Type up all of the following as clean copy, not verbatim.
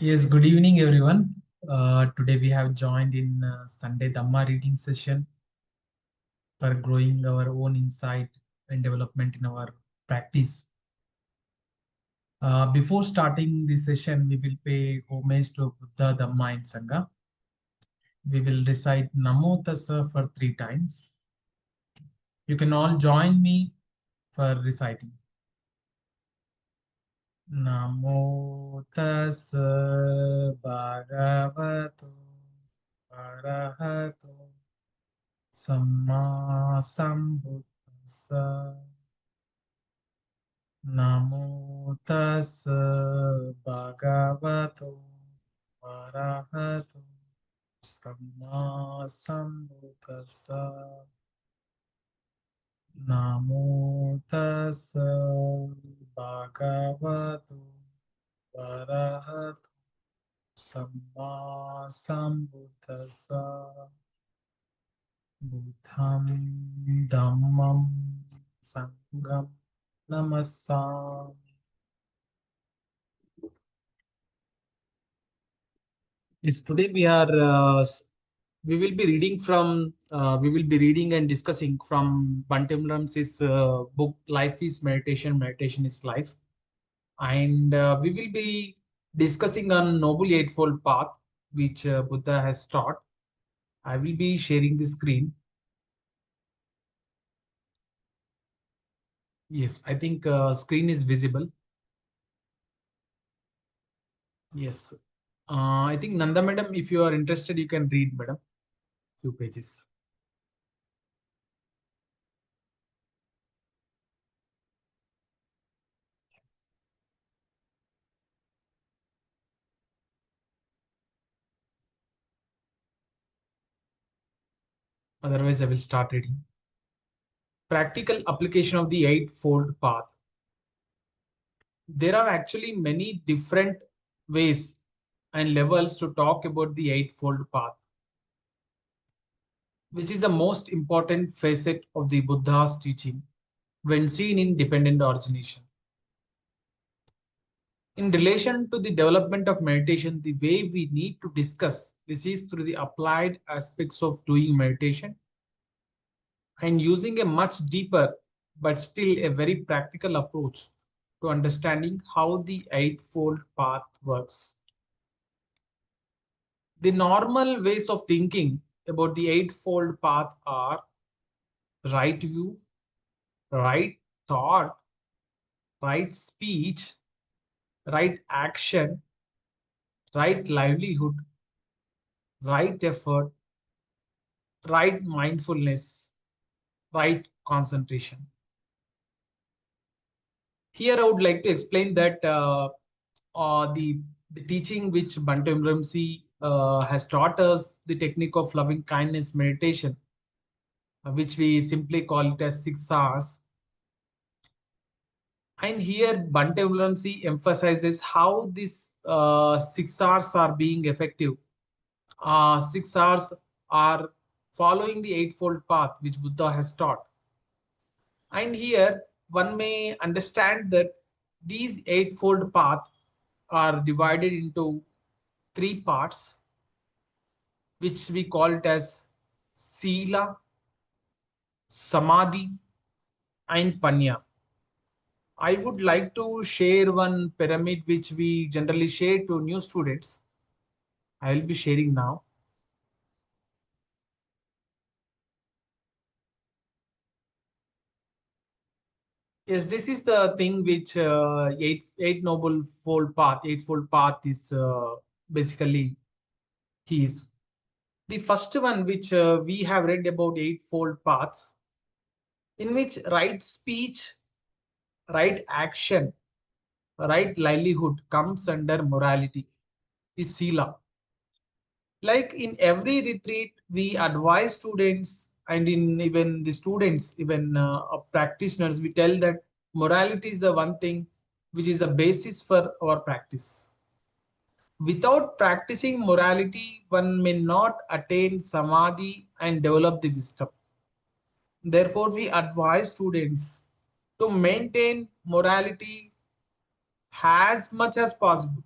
Yes, good evening, everyone. Today we have joined in Sunday Dhamma reading session for growing our own insight and development in our practice. Before starting the session, we will pay homage to Buddha, Dhamma, and Sangha. We will recite Namo Tassa for 3 times. You can all join me for reciting. Namo Tassa Bhagavato Arahato Samma Sambuddhassa. Namo tassa bhagavato arahato samma sambuddhassa. Namo tassa bhagavato arahato samma sambuddhassa. Buddham Dhammam Sangham Namassam. Yes, today we will be reading and discussing from Bhante Vimalaramsi's book Life is Meditation, Meditation is Life. And we will be discussing on Noble Eightfold Path, which Buddha has taught. I will be sharing the screen. Yes, I think screen is visible. Yes. I think Nanda madam, if you are interested, you can read, madam, few pages. Otherwise, I will start reading. Practical application of the Eightfold Path. There are actually many different ways and levels to talk about the Eightfold Path, which is the most important facet of the Buddha's teaching when seen in dependent origination. In relation to the development of meditation, the way we need to discuss this is through the applied aspects of doing meditation and using a much deeper but still a very practical approach to understanding how the Eightfold Path works. The normal ways of thinking about the Eightfold Path are right view, right thought, right speech, right action, right livelihood, right effort, right mindfulness, right concentration. Here I would like to explain that the teaching which Bhante Vimalaramsi has taught us, the technique of loving kindness meditation, which we simply call it as 6 hours. And here Bhante Vimalaramsi emphasizes how these 6 hours are being effective. 6 hours are following the Eightfold Path which Buddha has taught. And here one may understand that these Eightfold Path are divided into 3 parts, which we call it as Sila, Samadhi, and Panna. I would like to share one pyramid which we generally share to new students. I will be sharing now. Yes, this is the thing which eight noble fold path, eightfold path is basically his. The first one which we have read about eightfold paths, in which right speech, right action, right livelihood comes under morality, is Sila. Like in every retreat, we advise students, and in even the students, even practitioners, we tell that morality is the one thing which is the basis for our practice. Without practicing morality, one may not attain samadhi and develop the wisdom. Therefore, we advise students to maintain morality as much as possible.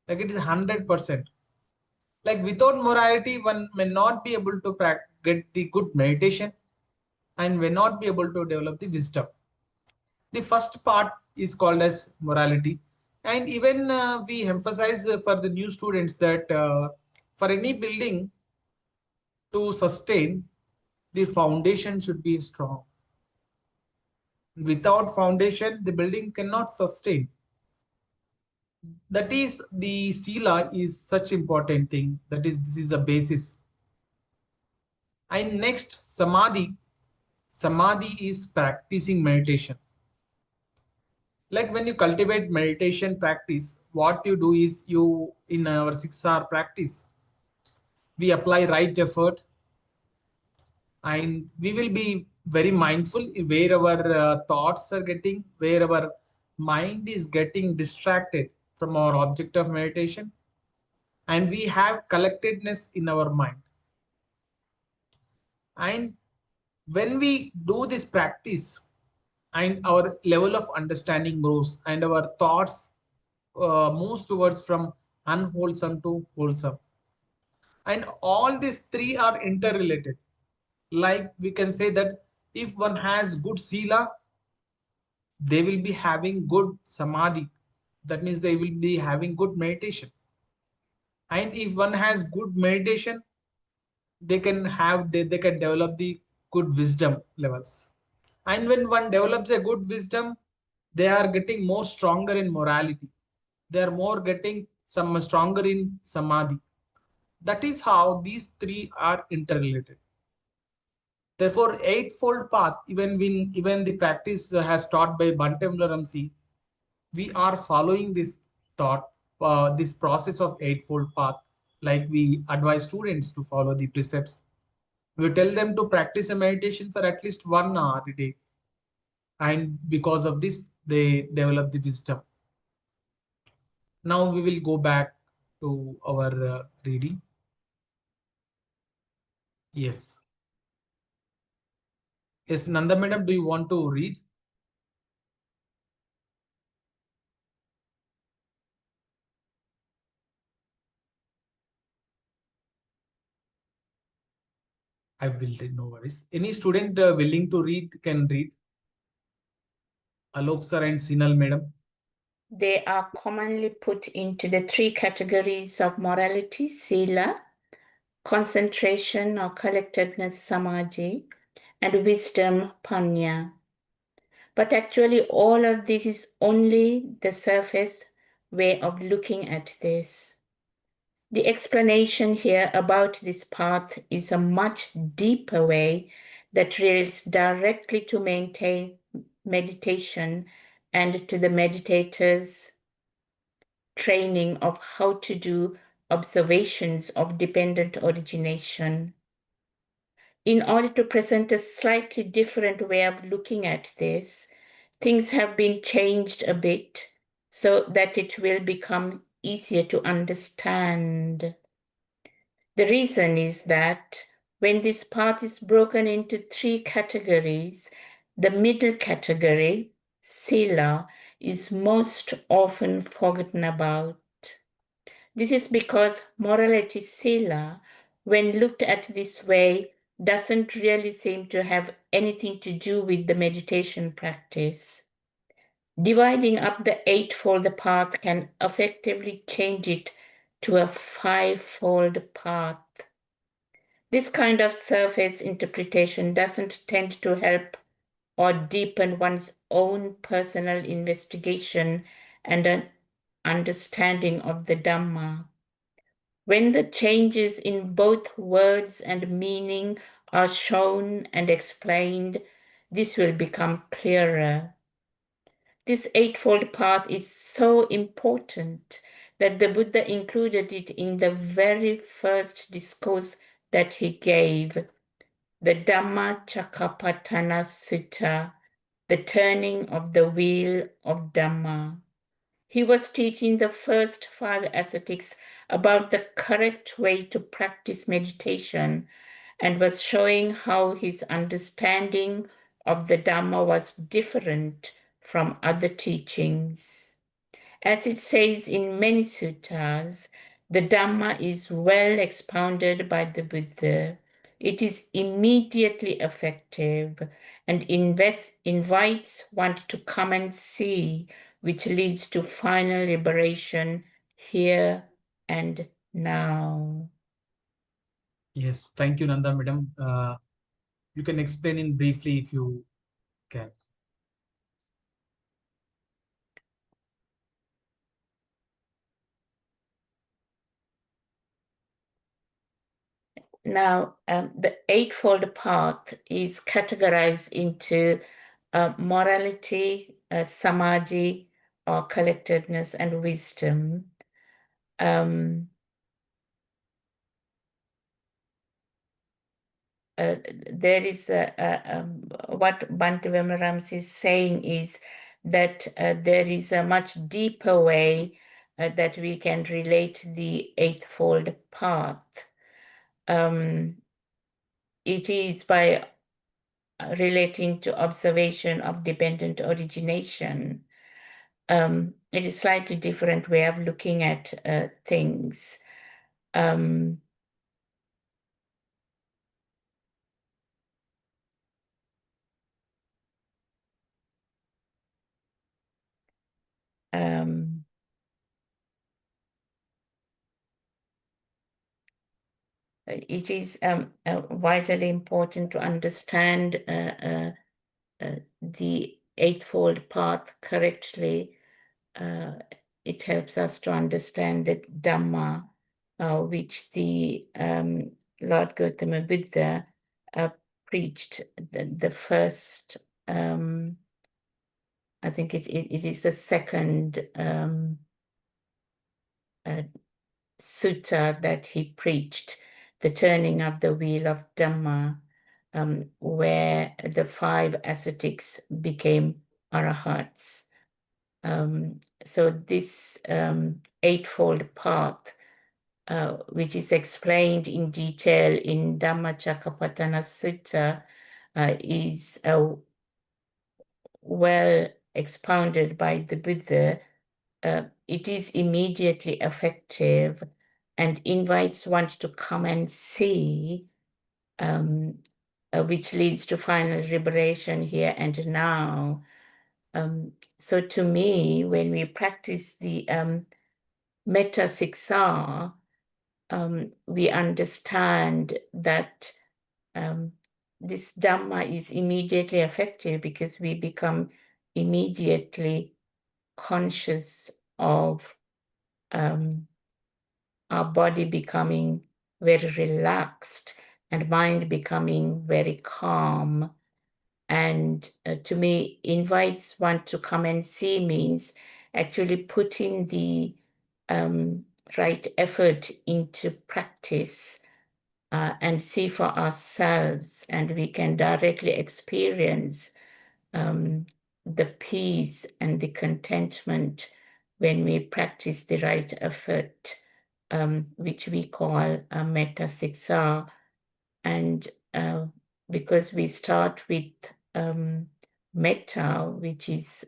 Like it is 100%. Like without morality, one may not be able to get the good meditation and may not be able to develop the wisdom. The first part is called as morality. And even we emphasize for the new students that for any building to sustain, the foundation should be strong. Without foundation, the building cannot sustain. That is the Sila is such important thing. That is, this is a basis. And next, Samadhi. Samadhi is practicing meditation. Like when you cultivate meditation practice, what you do is you, in our 6 hour practice, we apply right effort and we will be very mindful where our thoughts are getting, where our mind is getting distracted from our object of meditation, and we have collectedness in our mind. And when we do this practice and our level of understanding grows and our thoughts moves towards from unwholesome to wholesome, and all these three are interrelated. Like we can say that if one has good sila, they will be having good samadhi. That means they will be having good meditation. And if one has good meditation, they can develop the good wisdom levels. And when one develops a good wisdom, they are getting more stronger in morality. They are more getting some stronger in samadhi. That is how these three are interrelated. Therefore, eightfold path, even the practice has taught by Bhante Vimalaramsi, we are following this thought, this process of eightfold path. Like we advise students to follow the precepts. We tell them to practice a meditation for at least 1 hour a day, and because of this, they develop the wisdom. Now we will go back to our reading. Yes. Yes, Nanda madam, do you want to read? I will read, no worries. Any student willing to read can read. Alok sir and Sinal madam. They are commonly put into the three categories of morality: Sila, concentration or collectedness, Samadhi, and wisdom, Panna. But actually, all of this is only the surface way of looking at this. The explanation here about this path is a much deeper way that relates directly to maintain meditation and to the meditator's training of how to do observations of dependent origination. In order to present a slightly different way of looking at this, things have been changed a bit so that it will become easier to understand. The reason is that when this path is broken into three categories, the middle category, Sila, is most often forgotten about. This is because morality Sila, when looked at this way, doesn't really seem to have anything to do with the meditation practice. Dividing up the eightfold path can effectively change it to a fivefold path. This kind of surface interpretation doesn't tend to help or deepen one's own personal investigation and an understanding of the Dhamma. When the changes in both words and meaning are shown and explained, this will become clearer. This eightfold path is so important that the Buddha included it in the very first discourse that he gave, the Dhamma Chakapatthana Sutta, the turning of the wheel of Dhamma. He was teaching the first 5 ascetics about the correct way to practice meditation and was showing how his understanding of the Dhamma was different from other teachings. As it says in many suttas, the Dhamma is well expounded by the Buddha. It is immediately effective and invites one to come and see, which leads to final liberation here and now. Yes, thank you, Nanda madam. You can explain in briefly if you can. Now, the Eightfold Path is categorized into morality, samadhi, or collectedness, and wisdom. There is what Bhante Vimalaramsi is saying is that there is a much deeper way that we can relate the Eightfold Path. It is by relating to observation of dependent origination. It is a slightly different way of looking at things. It is vitally important to understand the Eightfold Path correctly. It helps us to understand that Dhamma, which the Lord Gautama Buddha preached, the first, I think it is the second sutta that he preached, the turning of the wheel of Dhamma, where the 5 ascetics became arahats. So this Eightfold Path, which is explained in detail in Dhammacakkappavattana Sutta, is well expounded by the Buddha. It is immediately effective and invites one to come and see, which leads to final liberation here and now. So to me, when we practice the metta siksha, we understand that this Dhamma is immediately effective because we become immediately conscious of our body becoming very relaxed and mind becoming very calm. And to me, invites one to come and see means actually putting the right effort into practice and see for ourselves, and we can directly experience the peace and the contentment when we practice the right effort, which we call metta siksha. And because we start with metta, which is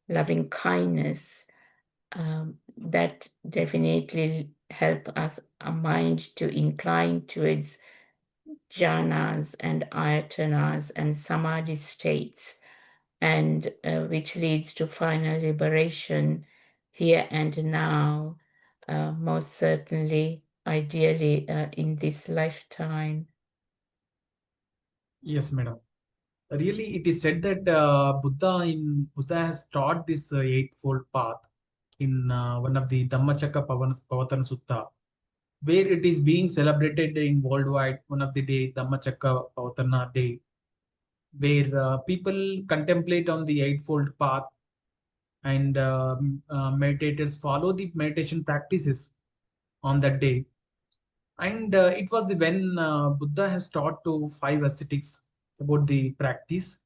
loving kindness, that definitely help us, our mind to incline towards jhanas and ayatanas and samadhi states, and which leads to final liberation here and now, most certainly, ideally, in this lifetime. Yes, madam. Really, it is said that Buddha has taught this eightfold path in one of the Dhammacakkappavattana Sutta, where it is being celebrated in worldwide one of the day, Dhammacakkappavattana Day, where people contemplate on the eightfold path, and meditators follow the meditation practices on that day. And it was the when Buddha has taught to 5 ascetics about the practice.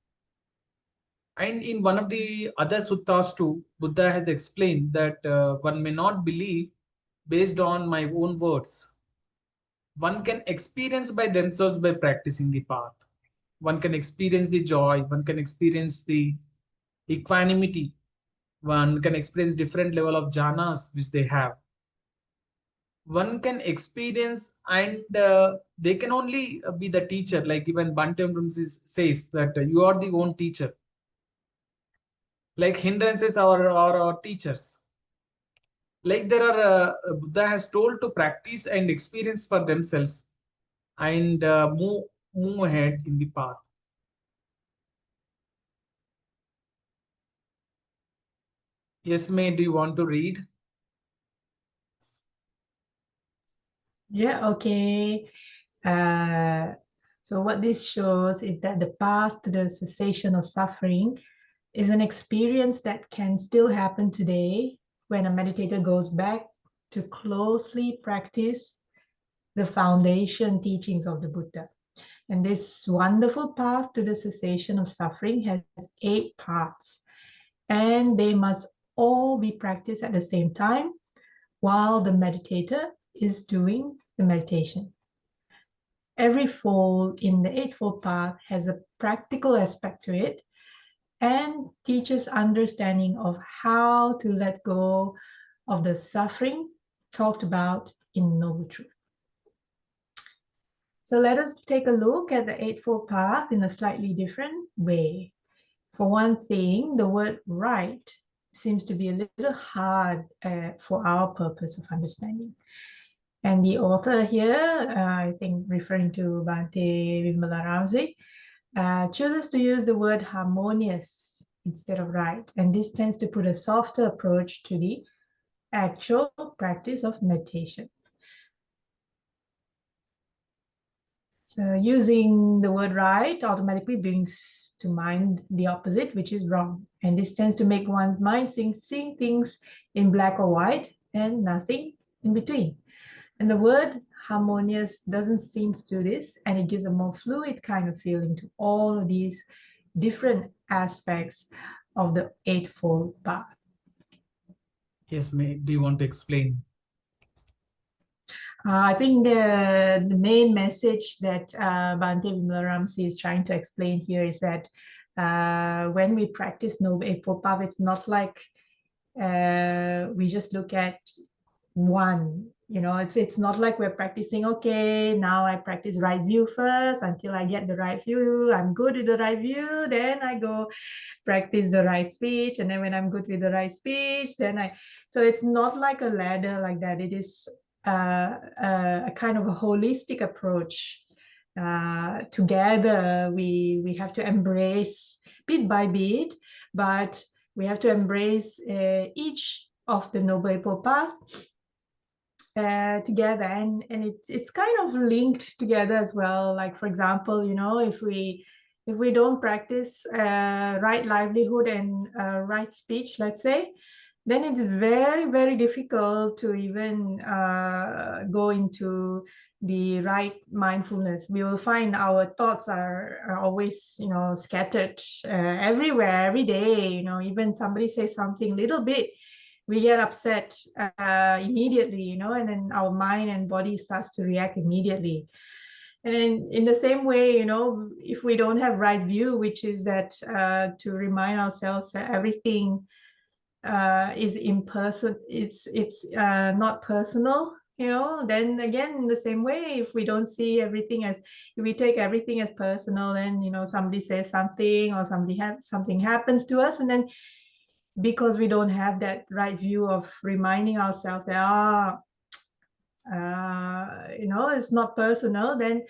And in one of the other suttas too, Buddha has explained that one may not believe based on my own words. One can experience by themselves by practicing the path. One can experience the joy, one can experience the equanimity One can experience different level of jhanas which they have. One can experience, and they can only be the teacher. Like even Bhante Vimalaramsi says that you are the own teacher. Like hindrances are our teachers. Like there are Buddha has told to practice and experience for themselves, and move ahead in the path. Yes, May, do you want to read? Yeah, okay. So what this shows is that the path to the cessation of suffering is an experience that can still happen today when a meditator goes back to closely practice the foundation teachings of the Buddha. And this wonderful path to the cessation of suffering has 8 parts, and they must all be practiced at the same time while the meditator is doing the meditation. Every fold in the Eightfold Path has a practical aspect to it and teaches understanding of how to let go of the suffering talked about in Noble Truth. So let us take a look at the Eightfold Path in a slightly different way. For one thing, the word right seems to be a little hard for our purpose of understanding. And the author here, I think referring to Bhante Vimalaramsi, chooses to use the word harmonious instead of right. And this tends to put a softer approach to the actual practice of meditation. So using the word right automatically brings to mind the opposite, which is wrong. And this tends to make one's mind seeing things in black or white and nothing in between. And the word harmonious doesn't seem to do this, and it gives a more fluid kind of feeling to all of these different aspects of the Eightfold Path. Yes, May, do you want to explain? I think the main message that Bhante Vimalaramsi is trying to explain here is that when we practice Noble Eightfold Path, it's not like we just look at one. You know, it's not like we're practicing, okay, now I practice right view first until I get the right view. I'm good with the right view, then I go practice the right speech. And then when I'm good with the right speech, so it's not like a ladder like that. It is a kind of a holistic approach. Together, we have to embrace bit by bit, but we have to embrace each of the Noble Eightfold Path together, and it's kind of linked together as well. Like, for example, you know, if we don't practice right livelihood and right speech, let's say, then it's very, very difficult to even go into the right mindfulness. We will find our thoughts are always, you know, scattered everywhere, every day. You know, even somebody says something little bit, we get upset immediately, you know, and then our mind and body starts to react immediately. And then in the same way, you know, if we don't have right view, which is that to remind ourselves that everything is impersonal, it's not personal, you know, then again, in the same way, if we don't see everything as, if we take everything as personal, then, you know, somebody says something or something happens to us, and then because we don't have that right view of reminding ourselves that, you know, it's not personal, then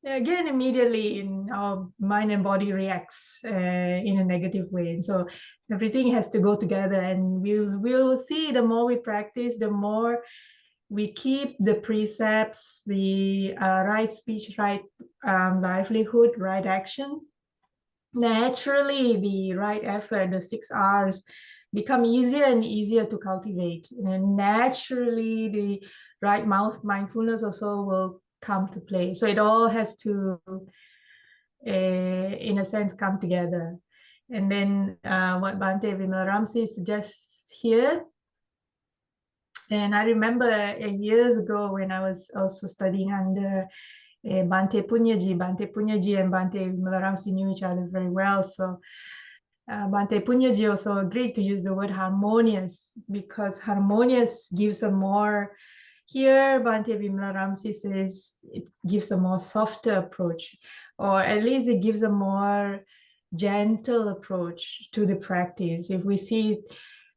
again, immediately in our mind and body reacts in a negative way. And so everything has to go together, and we'll see the more we practice, the more we keep the precepts, the right speech, right livelihood, right action. Naturally, the right effort, the 6 R's, become easier and easier to cultivate. And naturally, the right mindfulness also will come to play. So it all has to, in a sense, come together. And then what Bhante Vimalaramsi suggests here, and I remember years ago when I was also studying under Bhante Punyaji and Bhante Vimalaramsi knew each other very well. So Bhante Punyaji also agreed to use the word harmonious because harmonious gives a more, here Bhante Vimalaramsi says it gives a more softer approach, or at least it gives a more gentle approach to the practice. If we see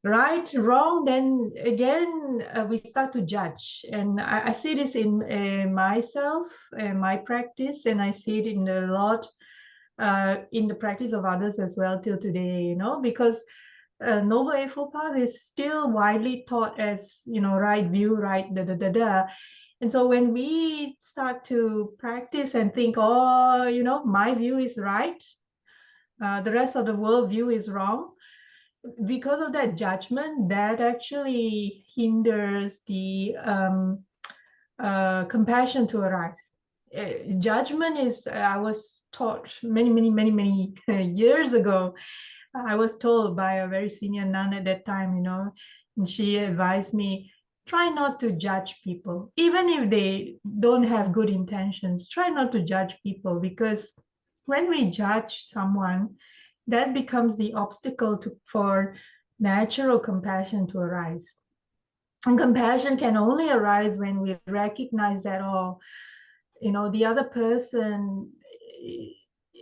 right, wrong, then again we start to judge. And I see this in myself and my practice, and I see it in a lot in the practice of others as well till today, you know, because Noble Eightfold Path is still widely taught as, you know, right view, right da da da da. And so when we start to practice and think, oh, you know, my view is right, the rest of the world view is wrong, because of that judgment, that actually hinders the compassion to arise. Judgment is, I was taught many years ago. I was told by a very senior nun at that time, you know, and she advised me, try not to judge people. Even if they don't have good intentions, try not to judge people, because when we judge someone, that becomes the obstacle for natural compassion to arise. And compassion can only arise when we recognize that, oh, you know, the other person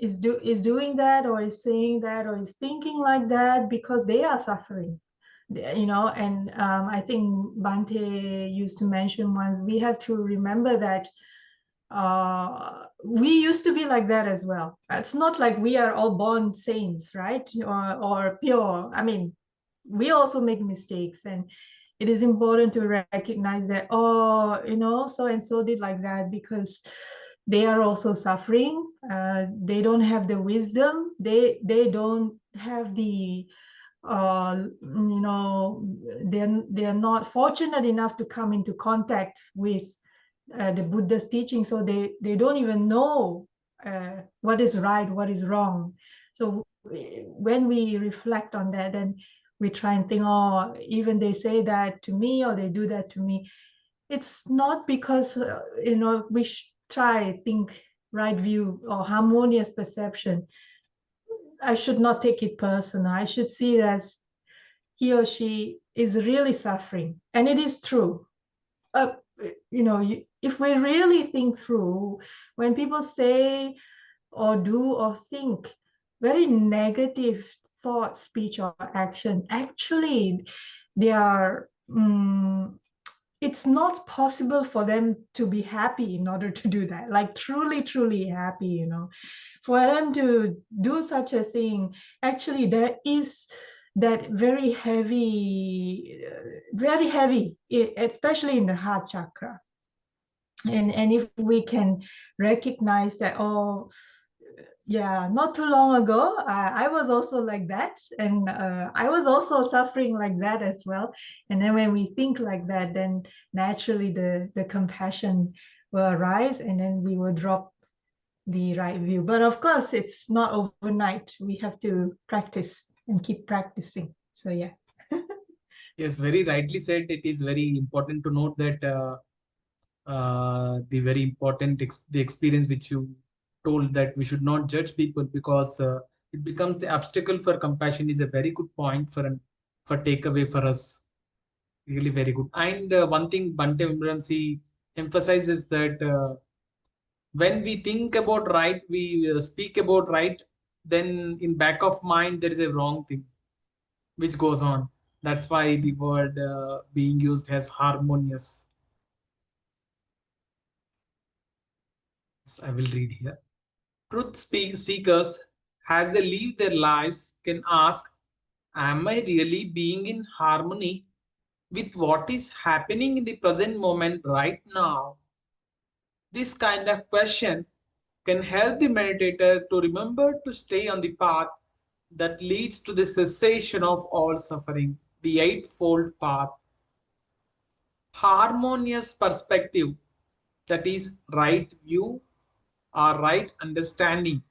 is doing that, or is saying that, or is thinking like that because they are suffering, you know. And I think Bhante used to mention once, we have to remember that we used to be like that as well. It's not like we are all born saints, right? Or pure. I mean, we also make mistakes, and it is important to recognize that, oh, you know, so and so did like that because they are also suffering. They don't have the wisdom. They don't have the you know, they're not fortunate enough to come into contact with the Buddha's teaching, so they don't even know what is right, what is wrong. So when we reflect on that, then we try and think, oh, even they say that to me, or they do that to me, it's not because you know, we try think right view or harmonious perception. I should not take it personal. I should see it as he or she is really suffering, and it is true. You know, if we really think through, when people say or do or think very negative thought, speech, or action, actually they are it's not possible for them to be happy in order to do that, like truly happy, you know. For them to do such a thing, actually there is that very heavy, especially in the heart chakra. And if we can recognize that, oh, yeah, not too long ago, I was also like that. And I was also suffering like that as well. And then when we think like that, then naturally the compassion will arise, and then we will drop the right view. But of course, it's not overnight. We have to practice and keep practicing. So yeah. Yes, very rightly said. It is very important to note that the very important the experience which you told, that we should not judge people because it becomes the obstacle for compassion, is a very good point for takeaway for us. Really very good. And one thing Bhante Vimalaramsi emphasizes that when we think about right, we speak about right, then in back of mind there is a wrong thing which goes on. That's why the word being used as harmonious. Yes, I will read here. Truth seekers, as they live their lives, can ask, am I really being in harmony with what is happening in the present moment right now? This kind of question can help the meditator to remember to stay on the path that leads to the cessation of all suffering, the Eightfold Path. Harmonious perspective, that is, right view or right understanding.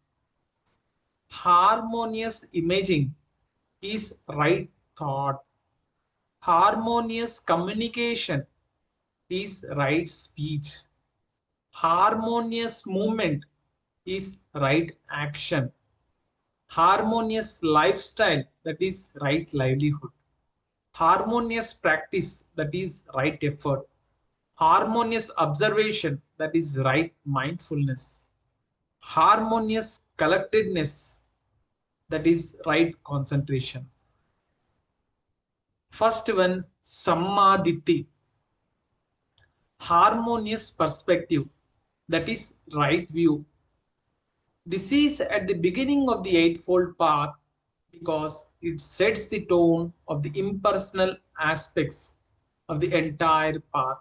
Harmonious imaging is right thought. Harmonious communication is right speech. Harmonious movement is right action. Harmonious lifestyle, that is right livelihood. Harmonious practice, that is right effort. Harmonious observation, that is right mindfulness. Harmonious collectedness, that is right concentration. First one, Samadhi, harmonious perspective, that is right view. This is at the beginning of the Eightfold Path because it sets the tone of the impersonal aspects of the entire path.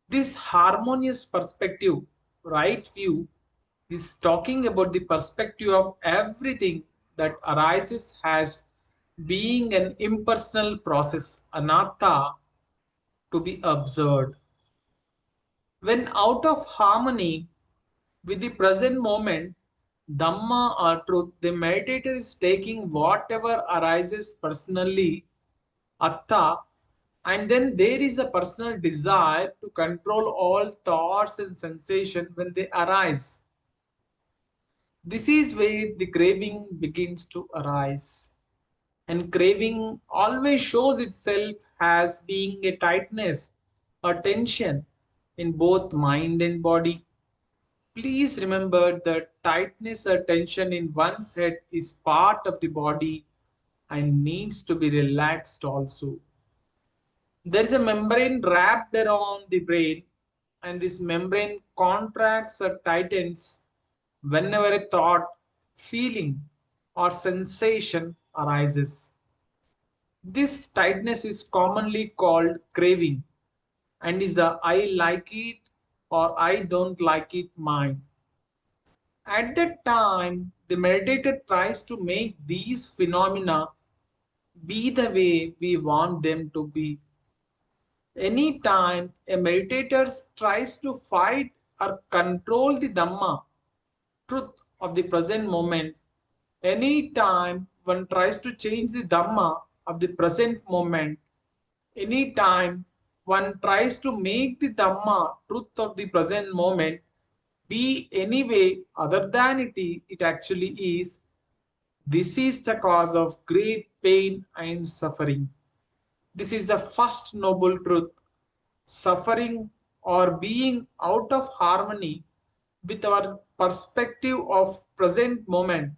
This harmonious perspective, right view, is talking about the perspective of everything that arises as being an impersonal process, anatta, to be observed. When out of harmony with the present moment, Dhamma or truth, the meditator is taking whatever arises personally, atta, and then there is a personal desire to control all thoughts and sensations when they arise. This is where the craving begins to arise. And craving always shows itself as being a tightness or tension in both mind and body. Please remember that tightness or tension in one's head is part of the body and needs to be relaxed also. There is a membrane wrapped around the brain, and this membrane contracts or tightens whenever a thought, feeling, or sensation arises. This tightness is commonly called craving and is the I like it or I don't like it mind. At that time, the meditator tries to make these phenomena be the way we want them to be. Anytime a meditator tries to fight or control the Dhamma, truth of the present moment, anytime one tries to change the Dhamma of the present moment, anytime one tries to make the Dhamma, truth of the present moment, be any way other than it actually is, this is the cause of great pain and suffering. This is the first noble truth. Suffering or being out of harmony with our perspective of present moment,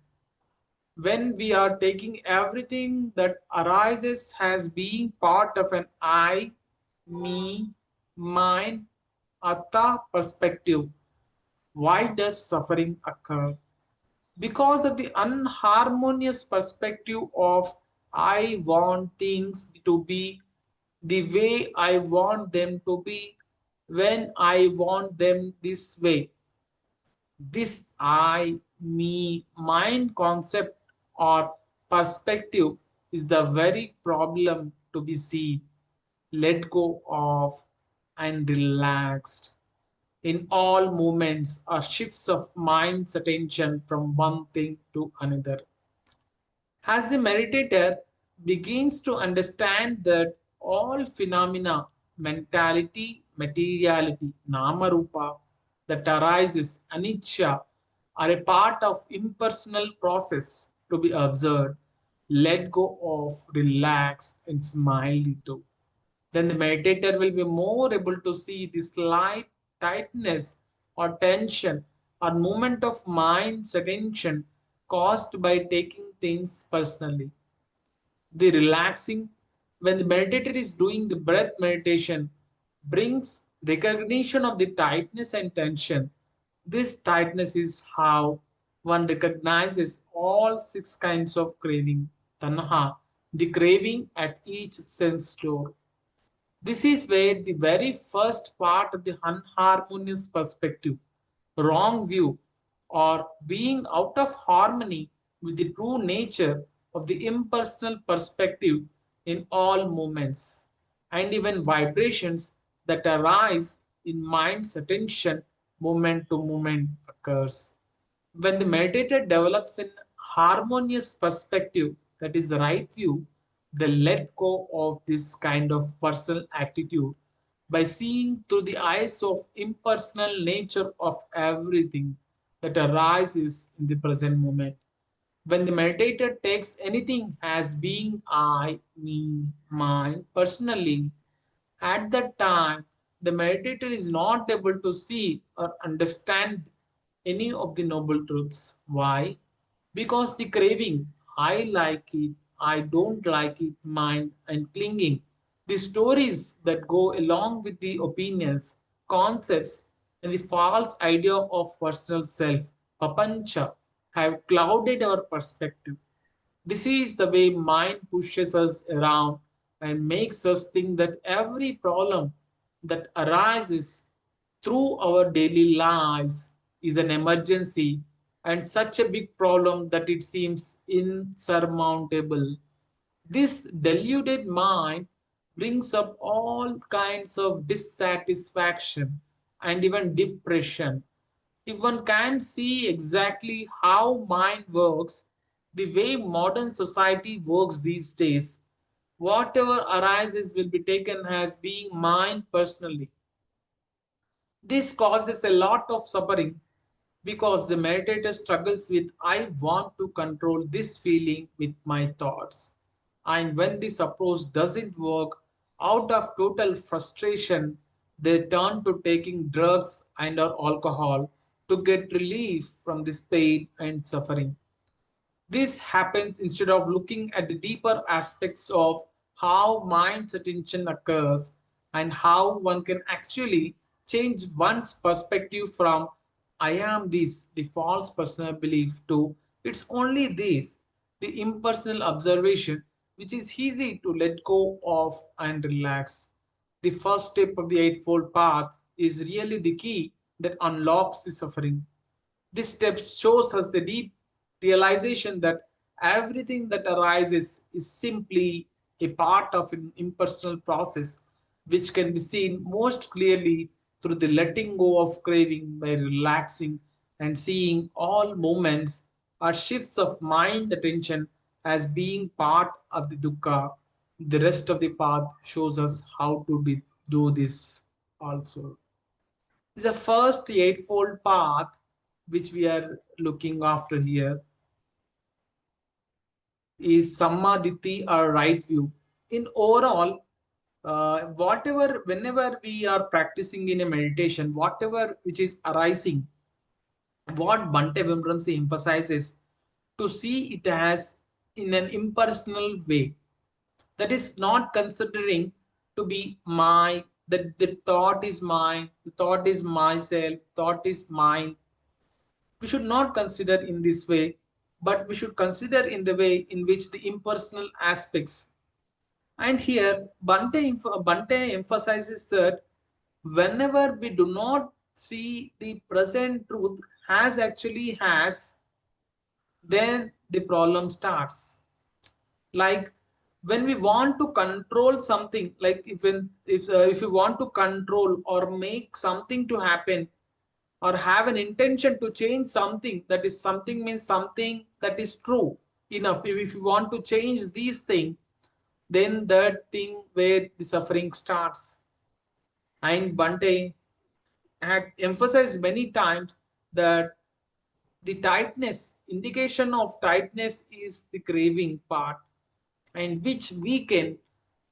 when we are taking everything that arises as being part of an I, me, mine, atta perspective. Why does suffering occur? Because of the unharmonious perspective of I want things to be the way I want them to be when I want them this way. This I, me, mind concept or perspective is the very problem to be seen, let go of, and relaxed. In all movements are shifts of mind's attention from one thing to another. As the meditator begins to understand that all phenomena, mentality, materiality, nama rupa, that arises anicca, are a part of impersonal process to be observed, let go of, relax, and smile into, then the meditator will be more able to see this slight tightness or tension or movement of mind's attention caused by taking things personally. The relaxing, when the meditator is doing the breath meditation, brings recognition of the tightness and tension. This tightness is how one recognizes all six kinds of craving, tanha, the craving at each sense door. This is where the very first part of the unharmonious perspective, wrong view, or being out of harmony with the true nature of the impersonal perspective in all moments and even vibrations that arise in mind's attention moment to moment occurs. When the meditator develops an harmonious perspective, that is the right view, they let go of this kind of personal attitude by seeing through the eyes of impersonal nature of everything that arises in the present moment. When the meditator takes anything as being I, me, mine, personally, at that time, the meditator is not able to see or understand any of the noble truths. Why? Because the craving, I like it, I don't like it, mind and clinging, the stories that go along with the opinions, concepts, and the false idea of personal self, papancha, have clouded our perspective. This is the way mind pushes us around and makes us think that every problem that arises through our daily lives is an emergency and such a big problem that it seems insurmountable. This deluded mind brings up all kinds of dissatisfaction and even depression. If one can see exactly how mind works, the way modern society works these days, whatever arises will be taken as being mine personally. This causes a lot of suffering because the meditator struggles with I want to control this feeling with my thoughts. And when this approach doesn't work, out of total frustration, they turn to taking drugs and or alcohol to get relief from this pain and suffering. This happens instead of looking at the deeper aspects of how mind's attention occurs and how one can actually change one's perspective from I am this, the false personal belief, to it's only this, the impersonal observation, which is easy to let go of and relax. The first step of the Eightfold Path is really the key that unlocks the suffering. This step shows us the deep realization that everything that arises is simply a part of an impersonal process, which can be seen most clearly through the letting go of craving by relaxing and seeing all moments or shifts of mind attention as being part of the dukkha. The rest of the path shows us how to do this also. The first eightfold path which we are looking after here is Samadhi or right view. In overall, whatever, whenever we are practicing in a meditation, whatever which is arising, what Bhante Vimalaramsi emphasizes to see it as in an impersonal way. That is not considering to be my, that the thought is mine, the thought is myself, thought is mine. We should not consider in this way, but we should consider in the way in which the impersonal aspects. And here, Bhante emphasizes that whenever we do not see the present truth as actually has, then the problem starts. Like when we want to control something, like if you want to control or make something to happen, or have an intention to change something, that is something means something that is true enough, if you want to change these things, then that thing where the suffering starts. And Bante had emphasized many times that the tightness, indication of tightness is the craving part, and which we can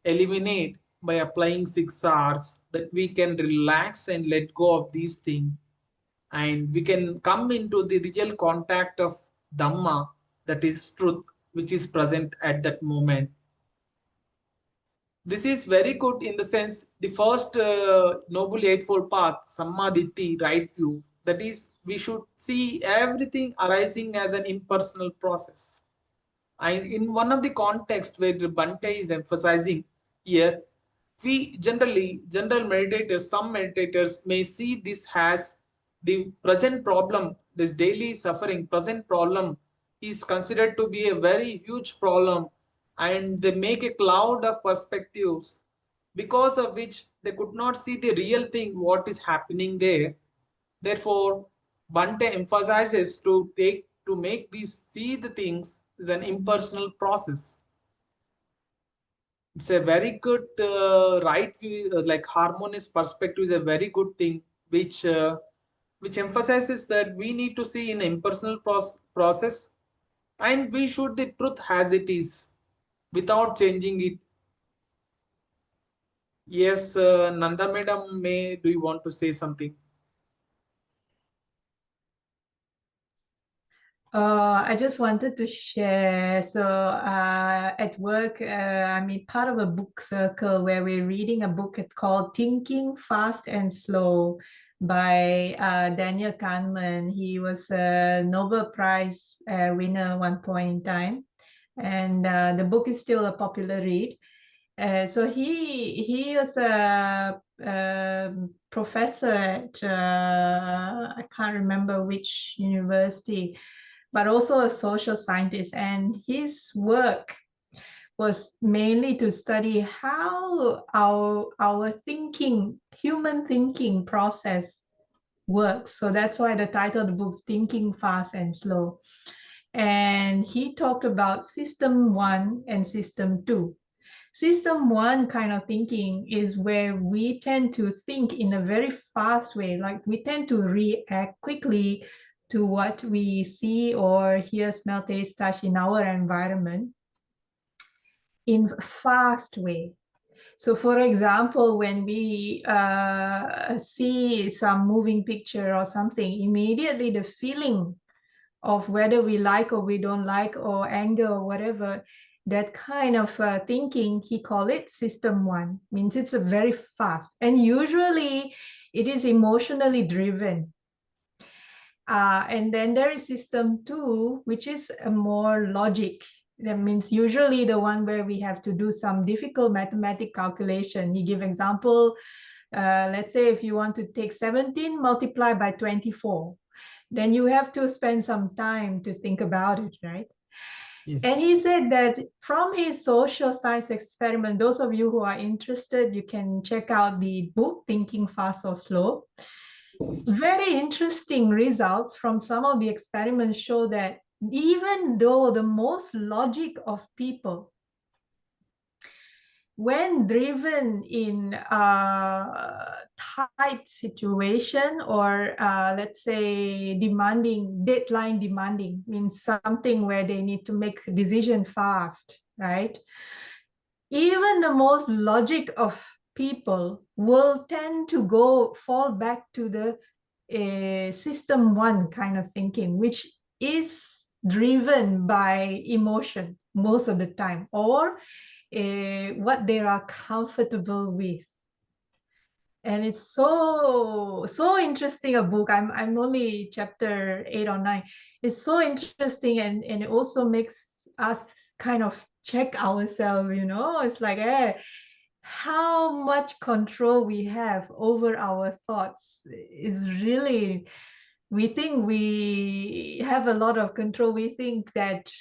eliminate by applying 6 hours, that we can relax and let go of these things, and we can come into the real contact of Dhamma, that is truth, which is present at that moment. This is very good in the sense the first noble eightfold path, Samadhi, right view, that is, we should see everything arising as an impersonal process. And in one of the context where Bhante is emphasizing here, we general meditators, some meditators may see this as the present problem, this daily suffering, present problem is considered to be a very huge problem, and they make a cloud of perspectives because of which they could not see the real thing, what is happening there. Therefore, Bhante emphasizes to make these see the things is an impersonal process. It's a very good right view, like harmonious perspective is a very good thing, which emphasizes that we need to see in impersonal process, and we should the truth as it is without changing it. Yes, Nanda madam, do you want to say something? I just wanted to share. So at work, I'm in part of a book circle where we're reading a book called Thinking Fast and Slow by Daniel Kahneman. He was a Nobel Prize winner at one point in time. And the book is still a popular read. So he was a professor at I can't remember which university, but also a social scientist. And his work was mainly to study how our thinking, human thinking process works. So that's why the title of the book is Thinking Fast and Slow. And he talked about system 1 and system 2. System 1 kind of thinking is where we tend to think in a very fast way, like we tend to react quickly to what we see or hear, smell, taste, touch in our environment in a fast way. So for example, when we see some moving picture or something, immediately the feeling of whether we like or we don't like or anger or whatever, that kind of thinking, he called it system 1, means it's a very fast, and usually it is emotionally driven. And then there is system 2, which is a more logic. That means usually the one where we have to do some difficult mathematical calculation. He give example, let's say if you want to take 17 multiplied by 24, then you have to spend some time to think about it, right? Yes. And he said that from his social science experiment, those of you who are interested, you can check out the book, Thinking Fast or Slow. Very interesting results from some of the experiments show that even though the most logic of people, when driven in a tight situation or let's say demanding, deadline demanding, means something where they need to make a decision fast, right? Even the most logic of people will tend to fall back to the system 1 kind of thinking, which is driven by emotion most of the time, or what they are comfortable with. And it's so interesting a book. I'm only chapter 8 or 9. It's so interesting, and it also makes us kind of check ourselves, it's like, how much control we have over our thoughts is really, we think we have a lot of control. We think that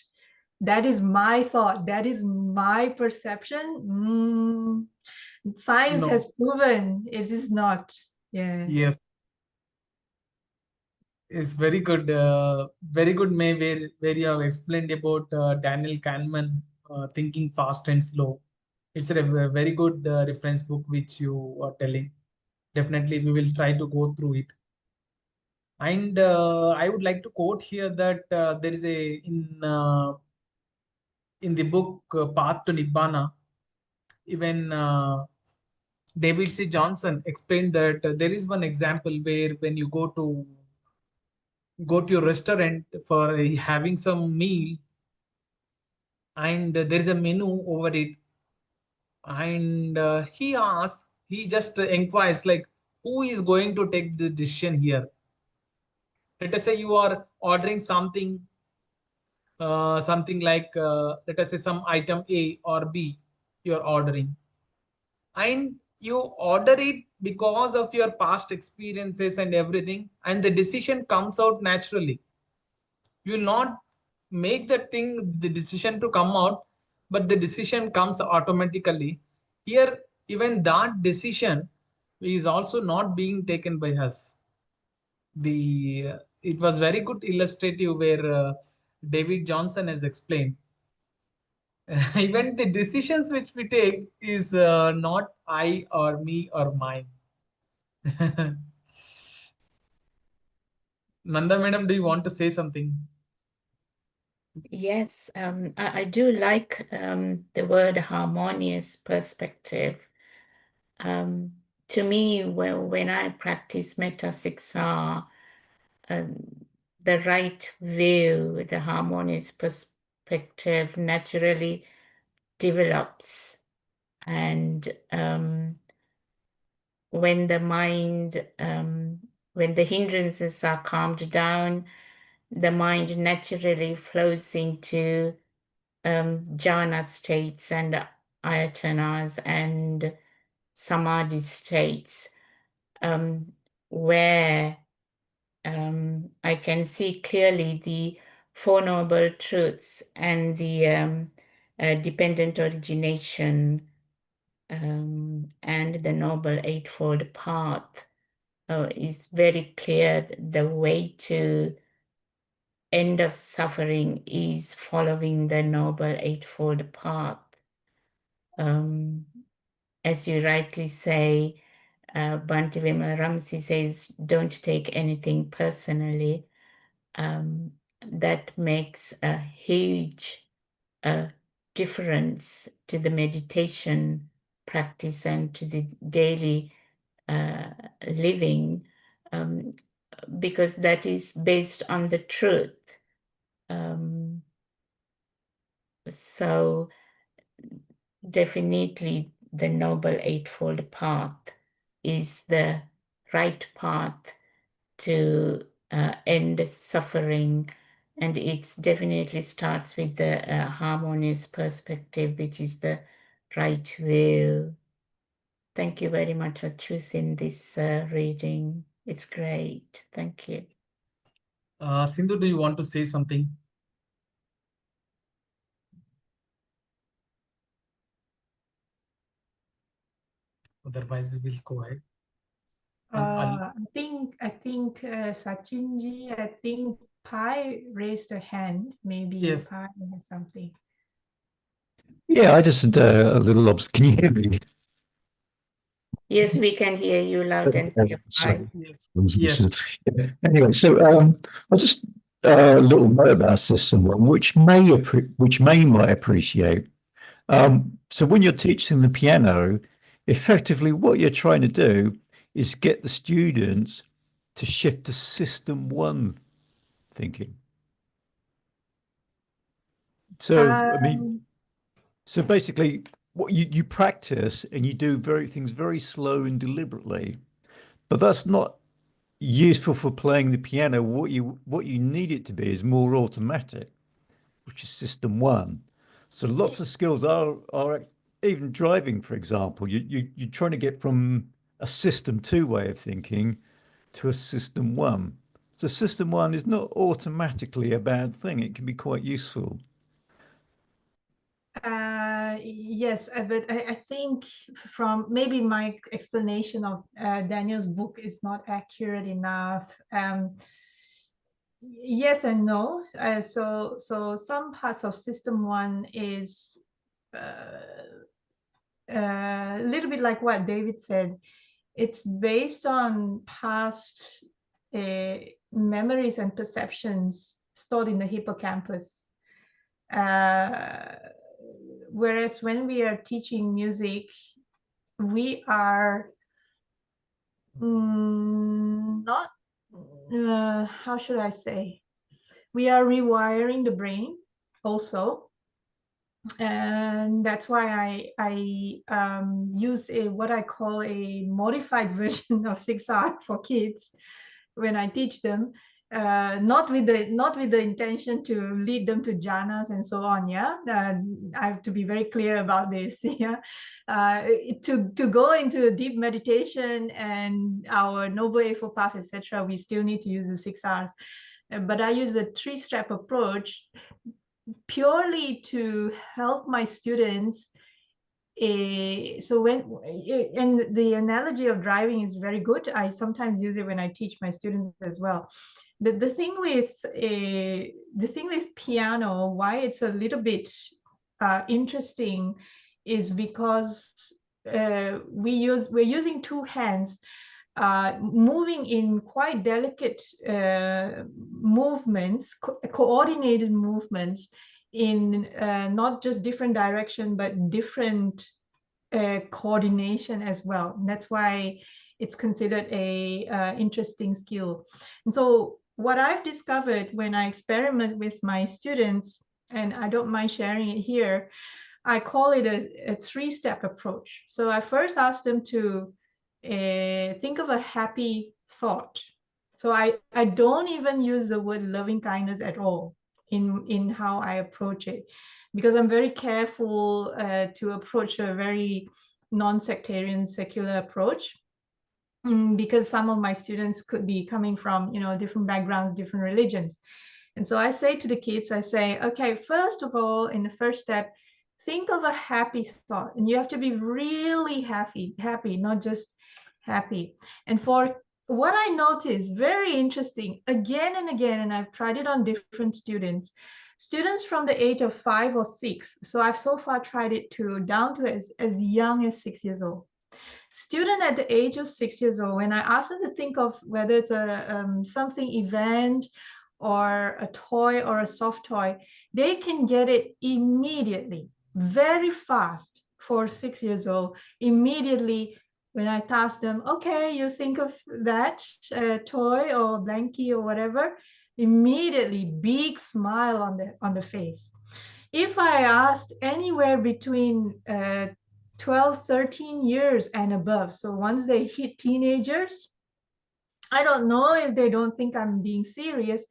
is my thought, that is my perception. Science No. has proven it is not. Yes, it's very good. Very good, May, where you have explained about Daniel Kahneman, Thinking Fast and Slow. It's a very good reference book which you are telling. Definitely, we will try to go through it. And I would like to quote here that there is in the book Path to Nibbana, even David C. Johnson explained that there is one example where when you go to your restaurant for having some meal, and there is a menu over it, and he just inquires like, who is going to take the decision here? Let us say you are ordering something like, let us say some item A or B you're ordering, and you order it because of your past experiences and everything, and the decision comes out naturally. You will not make the decision to come out, but the decision comes automatically. Here, even that decision is also not being taken by us. The It was very good illustrative where David Johnson has explained. Even the decisions which we take is not I or me or mine. Nanda madam, do you want to say something? Yes, I do like the word harmonious perspective. To me, when I practice Metta Siksha, the right view, the harmonious perspective naturally develops. And when the mind, when the hindrances are calmed down, the mind naturally flows into jhana states and ayatanas and samadhi states, where I can see clearly the Four Noble Truths and the dependent origination and the Noble Eightfold Path. Is very clear. The way to end of suffering is following the Noble Eightfold Path. As you rightly say, Bhante Vimalaramsi says, don't take anything personally. That makes a huge difference to the meditation practice and to the daily living, because that is based on the truth. So definitely the Noble Eightfold Path is the right path to end suffering, and it definitely starts with the harmonious perspective, which is the right view. Thank you very much for choosing this reading. It's great. Thank you. Sindhu, do you want to say something? Otherwise, we will go ahead. I think Sachinji, I think Pai raised a hand. Maybe Yes. Pai has something. Yeah, I just a little can you hear me? Yes, we can hear you loud and clear. Sorry. Yes. Yes. Anyway, so I just a little note about system one, which May might appreciate. So when you're teaching the piano, effectively what you're trying to do is get the students to shift to system one thinking. So I mean, so basically, what you practice and you do things very slow and deliberately, but that's not useful for playing the piano. What you need it to be is more automatic, which is system one. So lots of skills are even driving, for example. You're trying to get from a system two way of thinking to a system one. So system one is not automatically a bad thing. It can be quite useful. Yes, but I think from maybe my explanation of Daniel's book is not accurate enough. Yes and no. So some parts of system one is a little bit like what David said. It's based on past memories and perceptions stored in the hippocampus. Whereas when we are teaching music, we are not, how should I say? We are rewiring the brain also. And that's why I use what I call a modified version of 6R for kids when I teach them. Not with the intention to lead them to jhanas and so on. Yeah, I have to be very clear about this. Yeah, to go into deep meditation and our Noble Eightfold Path, etc., we still need to use the 6Rs. But I use a 3-step approach purely to help my students. So when and the analogy of driving is very good. I sometimes use it when I teach my students as well. The thing with piano, why it's a little bit interesting, is because we're using two hands. moving in quite delicate movements, coordinated movements in not just different direction, but different coordination as well. And that's why it's considered a interesting skill. And so what I've discovered when I experiment with my students, and I don't mind sharing it here, I call it a three-step approach. So I first ask them to think of a happy thought. So I don't even use the word loving kindness at all in how I approach it, because I'm very careful to approach a very non-sectarian secular approach, because some of my students could be coming from, you know, different backgrounds, different religions. And so I say to the kids, I say, okay, first of all, in the first step, think of a happy thought, and you have to be really happy, not just happy. And for what I noticed, very interesting, again and again, and I've tried it on different students from the age of 5 or 6. So I've so far tried it down to as young as 6 years old. Student at the age of 6 years old, when I ask them to think of whether it's a something event or a toy or a soft toy, they can get it immediately, very fast for 6 years old. Immediately, when I task them, okay, you think of that toy or blankie or whatever, immediately big smile on the face. If I asked anywhere between 12, 13 years and above, so once they hit teenagers, I don't know if they don't think I'm being serious,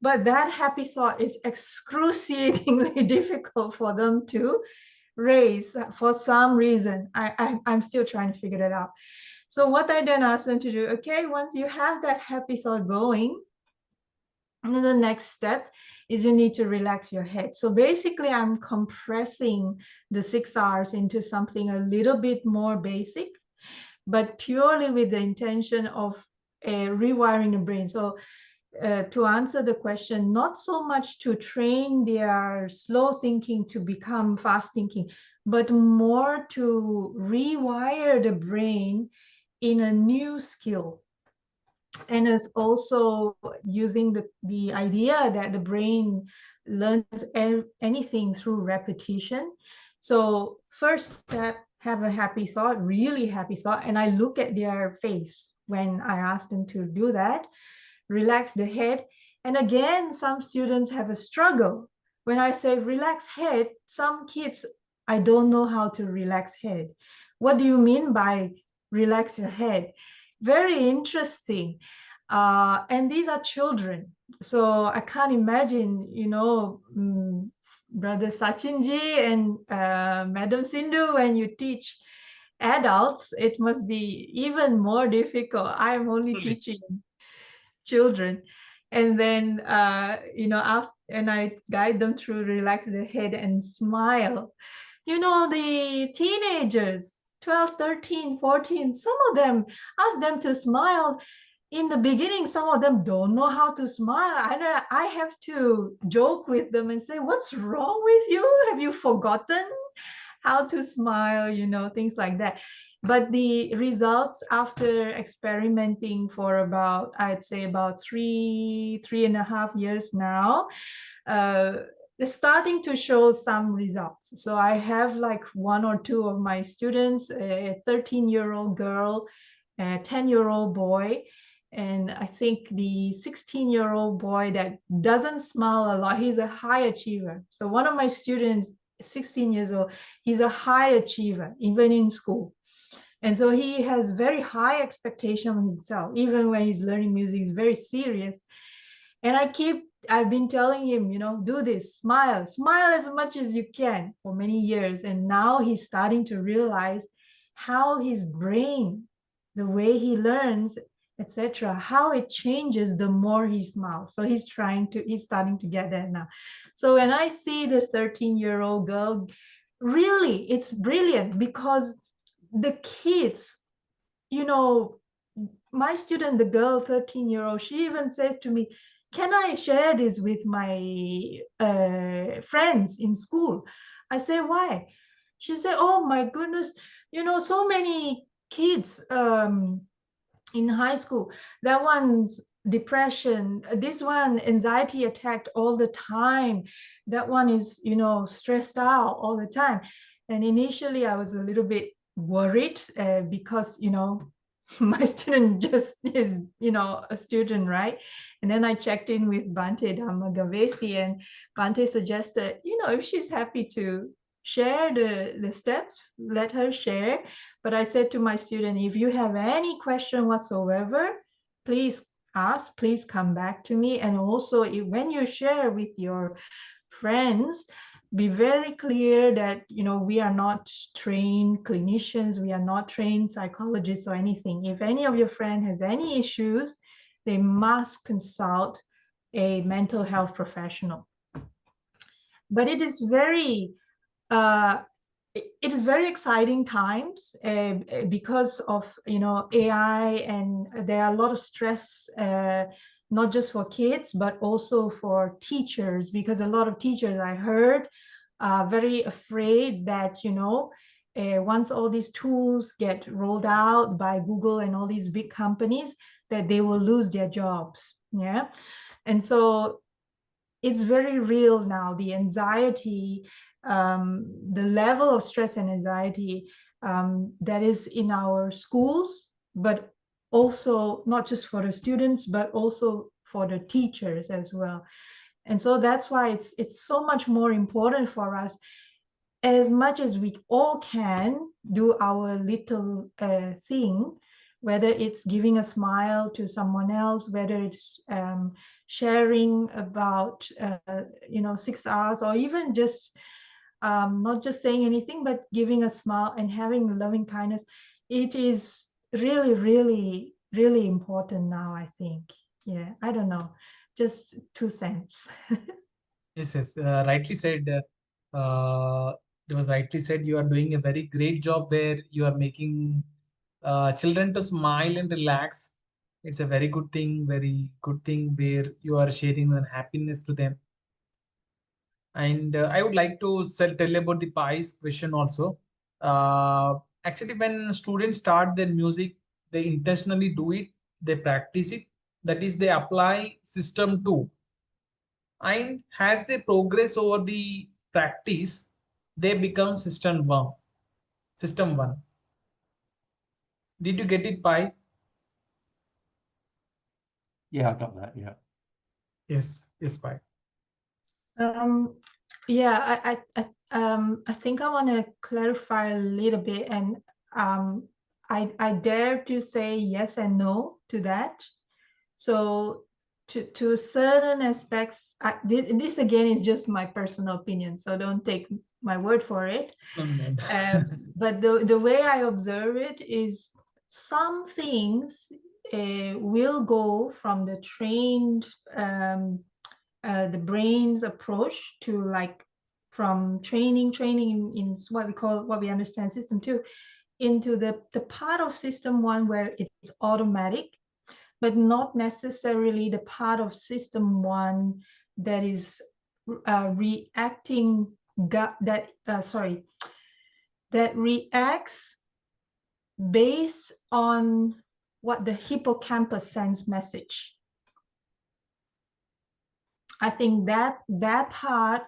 but that happy thought is excruciatingly difficult for them to raise for some reason. I'm still trying to figure that out. So what I then ask them to do, okay, once you have that happy thought going, and then the next step is you need to relax your head. So basically, I'm compressing the 6 R's into something a little bit more basic, but purely with the intention of rewiring the brain. So to answer the question, not so much to train their slow thinking to become fast thinking, but more to rewire the brain in a new skill. And it's also using the idea that the brain learns anything through repetition. So first step, have a happy thought, really happy thought, and I look at their face when I ask them to do that. Relax the head. And again, some students have a struggle. When I say relax head, some kids, I don't know how to relax head. What do you mean by relax your head? Very interesting. And these are children. So I can't imagine, you know, Brother Sachinji and Madam Sindhu, when you teach adults, it must be even more difficult. I'm only teaching children. And then, you know, after, and I guide them through relax the head and smile. You know, the teenagers, 12, 13, 14, some of them, ask them to smile. In the beginning, some of them don't know how to smile. I have to joke with them and say, what's wrong with you? Have you forgotten how to smile? You know, things like that. But the results after experimenting for about, I'd say about 3.5 years now, they're starting to show some results. So I have like 1 or 2 of my students, a 13-year-old girl, a 10-year-old boy, and I think the 16-year-old boy that doesn't smile a lot, he's a high achiever. So one of my students, 16 years old, he's a high achiever, even in school. And so he has very high expectation of himself. Even when he's learning music, he's very serious. And I've been telling him, you know, do this, smile as much as you can for many years. And now he's starting to realize how his brain, the way he learns, etc., how it changes the more he smiles. So he's starting to get that now. So when I see the 13-year-old girl, really, it's brilliant, because the kids, you know, my student, the girl, 13-year-old, she even says to me, can I share this with my friends in school? I say, why? She said, oh my goodness, you know, so many kids in high school. That one's depression. This one, anxiety attack all the time. That one is, you know, stressed out all the time. And initially I was a little bit worried because, you know, my student just is, you know, a student, right? And then I checked in with Bhante Vimalaramsi, and Bhante suggested, you know, if she's happy to share the steps, let her share. But I said to my student, if you have any question whatsoever, please ask, please come back to me. And also, when you share with your friends, be very clear that, you know, we are not trained clinicians, we are not trained psychologists or anything. If any of your friend has any issues, they must consult a mental health professional. But it is very exciting times because of, you know, AI, and there are a lot of stress, not just for kids, but also for teachers, because a lot of teachers, I heard, are very afraid that, you know, once all these tools get rolled out by Google and all these big companies, that they will lose their jobs. Yeah. And so it's very real now, the anxiety, the level of stress and anxiety that is in our schools, but also not just for the students, but also for the teachers as well. And so that's why it's so much more important for us, as much as we all can, do our little thing, whether it's giving a smile to someone else, whether it's sharing about, you know, 6 hours, or even just not just saying anything, but giving a smile and having loving kindness. It is really, really, really important now, I think. Yeah, I don't know, just 2 cents. Yes, yes, rightly said. It was rightly said. You are doing a very great job where you are making children to smile and relax. It's a very good thing where you are sharing the happiness to them. And I would like to tell about the pies question also. Actually, when students start their music, they intentionally do it, they practice it. That is, they apply system 2. And as they progress over the practice, they become system 1. System 1. Did you get it, Pi? Yeah, I got that. Yeah. Yes, yes, Pi. Yeah, I think I want to clarify a little bit, and I dare to say yes and no to that. So to certain aspects, this again is just my personal opinion, so don't take my word for it. But the way I observe it is, some things will go from the trained, the brain's approach to, like, from training in what we understand system 2, into the part of system 1 where it's automatic, but not necessarily the part of system 1 that is that reacts based on what the hippocampus sends message. I think that part,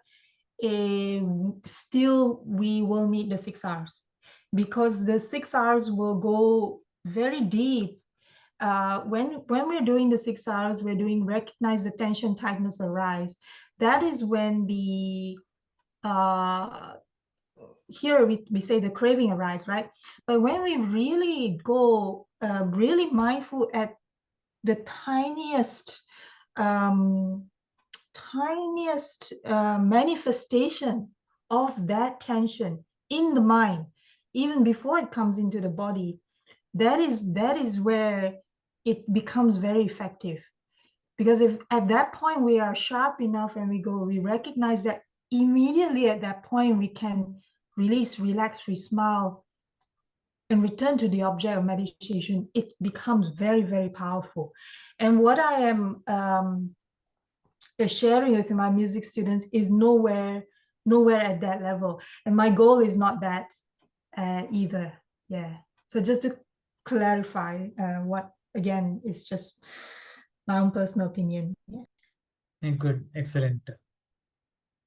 still we will need the 6 hours, because the 6 hours will go very deep. When we're doing the 6 hours, we're doing recognize the tension, tightness arise. That is when the here we say the craving arise, right? But when we really go really mindful at the tiniest manifestation of that tension in the mind, even before it comes into the body, that is where it becomes very effective. Because if at that point we are sharp enough and we recognize that, immediately at that point we can release, relax, smile, and return to the object of meditation. It becomes very, very powerful. And what I am sharing with my music students is nowhere at that level, and my goal is not that either. Yeah, so just to clarify what again, it's just my own personal opinion. Yeah. Good, excellent.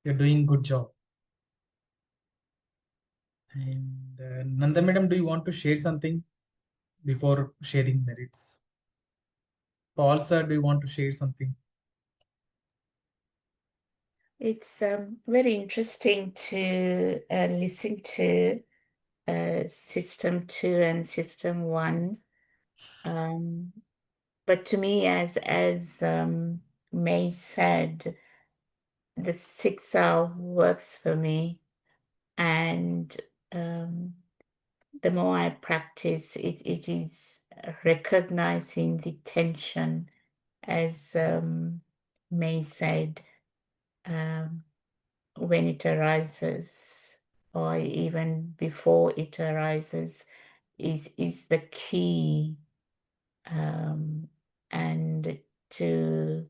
You're doing good job. And Nanda madam, do you want to share something before sharing merits? Paul sir, do you want to share something? It's very interesting to listen to System 2 and System 1. But to me, as May said, the 6-hour works for me. And the more I practice, it is recognizing the tension, as May said, when it arises, or even before it arises, is the key, and to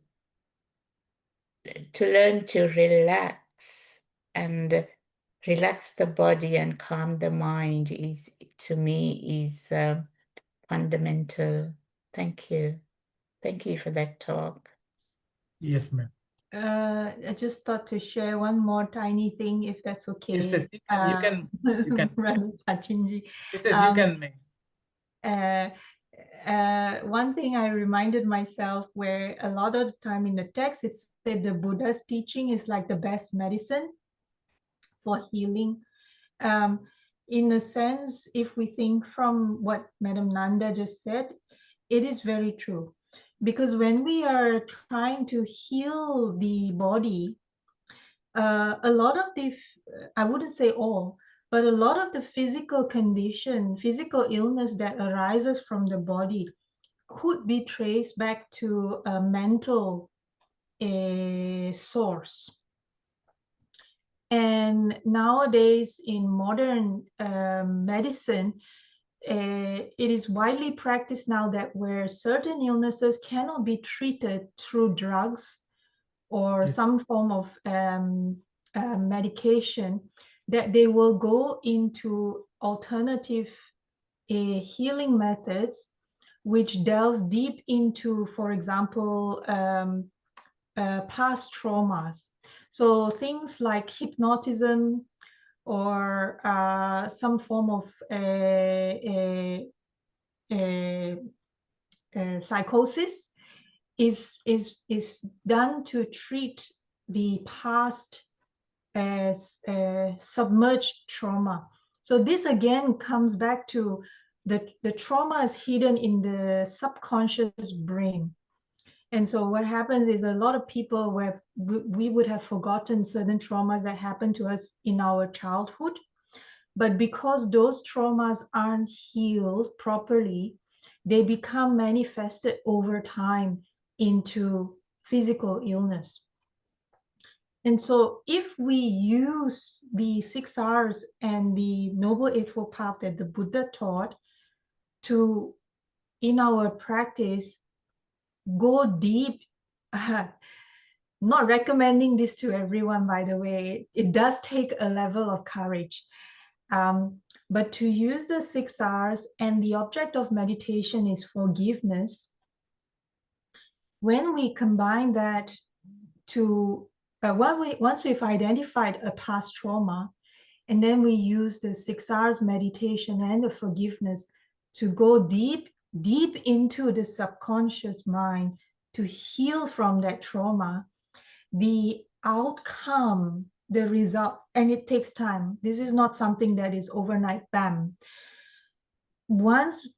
learn to relax and relax the body and calm the mind is, to me, is fundamental. Thank you. Thank you for that talk. Yes, ma'am. I just thought to share one more tiny thing, if that's okay. Yes, you can. Sachinji. Yes, you can, ma'am. One thing I reminded myself, where a lot of the time in the text, it said the Buddha's teaching is like the best medicine for healing. In a sense, if we think from what Madam Nanda just said, it is very true. Because when we are trying to heal the body, a lot of the, I wouldn't say all, but a lot of the physical condition, physical illness that arises from the body could be traced back to a mental source. And nowadays in modern medicine, it is widely practiced now that where certain illnesses cannot be treated through drugs or some form of medication, that they will go into alternative healing methods which delve deep into, for example, past traumas. So things like hypnotism or some form of psychosis is done to treat the past as submerged trauma. So this again comes back to the trauma is hidden in the subconscious brain. And so what happens is a lot of people, where we would have forgotten certain traumas that happened to us in our childhood. But because those traumas aren't healed properly, they become manifested over time into physical illness. And so if we use the 6 R's and the Noble Eightfold Path that the Buddha taught to, in our practice, go deep, not recommending this to everyone, by the way, it does take a level of courage. But to use the 6 R's, and the object of meditation is forgiveness, when we combine that to, once we've identified a past trauma, and then we use the 6 R's meditation and the forgiveness to go deep into the subconscious mind to heal from that trauma, the outcome, the result, and it takes time. This is not something that is overnight, bam. Once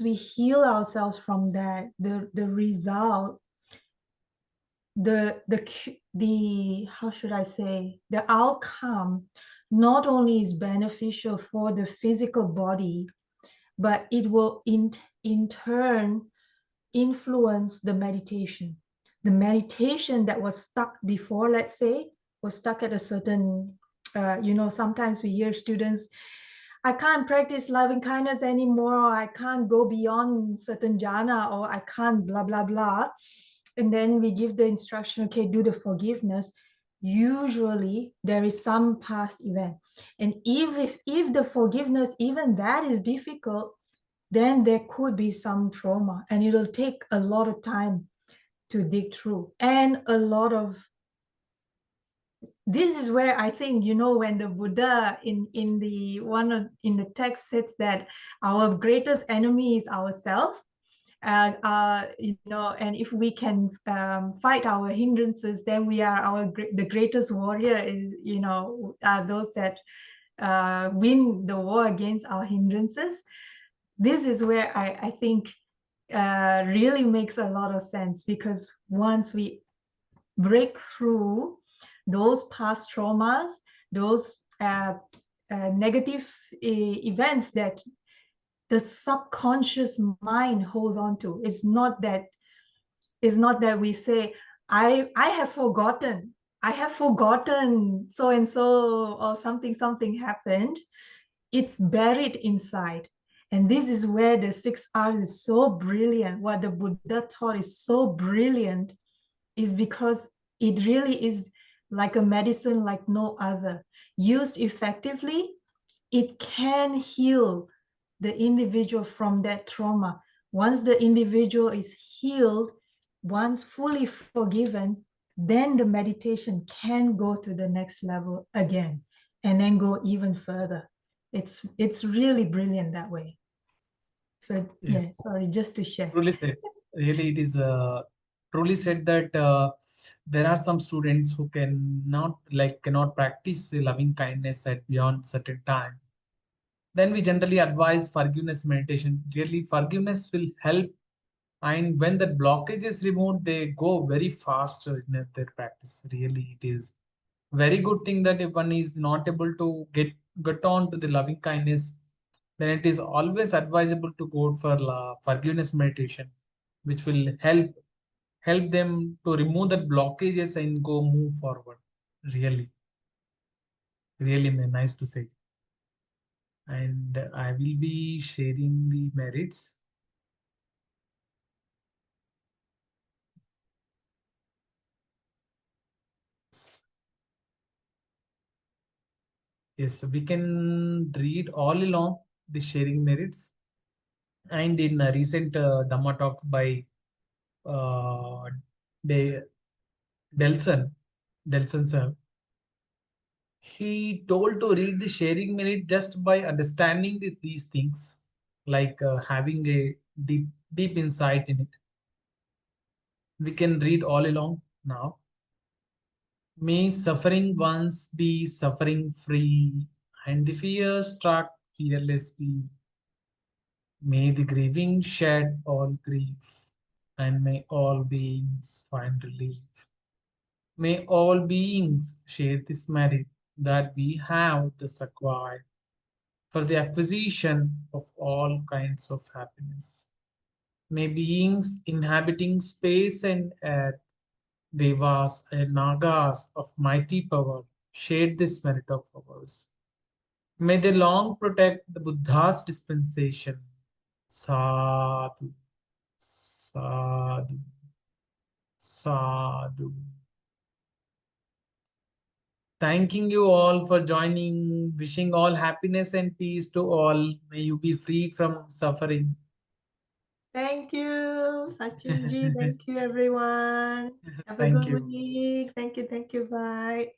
we heal ourselves from that, the result, the how should I say, the outcome not only is beneficial for the physical body, but it will in turn influence the meditation. The meditation that was stuck before, let's say, was stuck at a certain, sometimes we hear students, I can't practice loving kindness anymore, or I can't go beyond certain jhana, or I can't blah, blah, blah. And then we give the instruction, okay, do the forgiveness. Usually there is some past event. And if the forgiveness, even that is difficult, then there could be some trauma, and it'll take a lot of time to dig through, and a lot of, this is where I think, you know, when the Buddha in the text says that our greatest enemy is ourselves, you know, and if we can fight our hindrances, then we are the greatest warrior. Is, you know, are those that win the war against our hindrances. This is where I think really makes a lot of sense, because once we break through those past traumas, those negative events that the subconscious mind holds on to, it's not that we say, I have forgotten so and so, or something happened. It's buried inside. And this is where the 6 R's is so brilliant. What the Buddha taught is so brilliant, is because it really is like a medicine like no other. Used effectively, it can heal the individual from that trauma. Once the individual is healed, once fully forgiven, then the meditation can go to the next level again, and then go even further. It's really brilliant that way. So yeah, sorry, just to share. Truly said. Really, it is truly said that there are some students who cannot practice loving kindness at beyond certain time. Then we generally advise forgiveness meditation. Really, forgiveness will help, and when the blockage is removed, they go very fast in their practice. Really, it is very good thing that if one is not able to get on to the loving kindness, then it is always advisable to go for forgiveness meditation, which will help them to remove the blockages and go move forward. Really, nice to say. And I will be sharing the merits. Yes, we can read all along the sharing merits. And in a recent Dhamma talks by Delson sir, he told to read the sharing merit just by understanding these things, like having a deep insight in it. We can read all along now. May suffering ones be suffering free, and the fear struck fearless be. May the grieving shed all grief, and may all beings find relief. May all beings share this merit that we have thus acquired for the acquisition of all kinds of happiness. May beings inhabiting space and earth, devas and nagas of mighty power, share this merit of ours. May they long protect the Buddha's dispensation. Sadhu, sadhu, sadhu. Thanking you all for joining, wishing all happiness and peace to all. May you be free from suffering. Thank you, Sachinji. Thank you, everyone. Have a Thank good you. week. Thank you. Bye.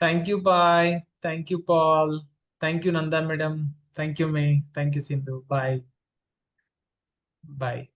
Thank you, Pai. Thank you, Paul. Thank you, Nanda Madam. Thank you, May. Thank you, Sindhu. Bye. Bye.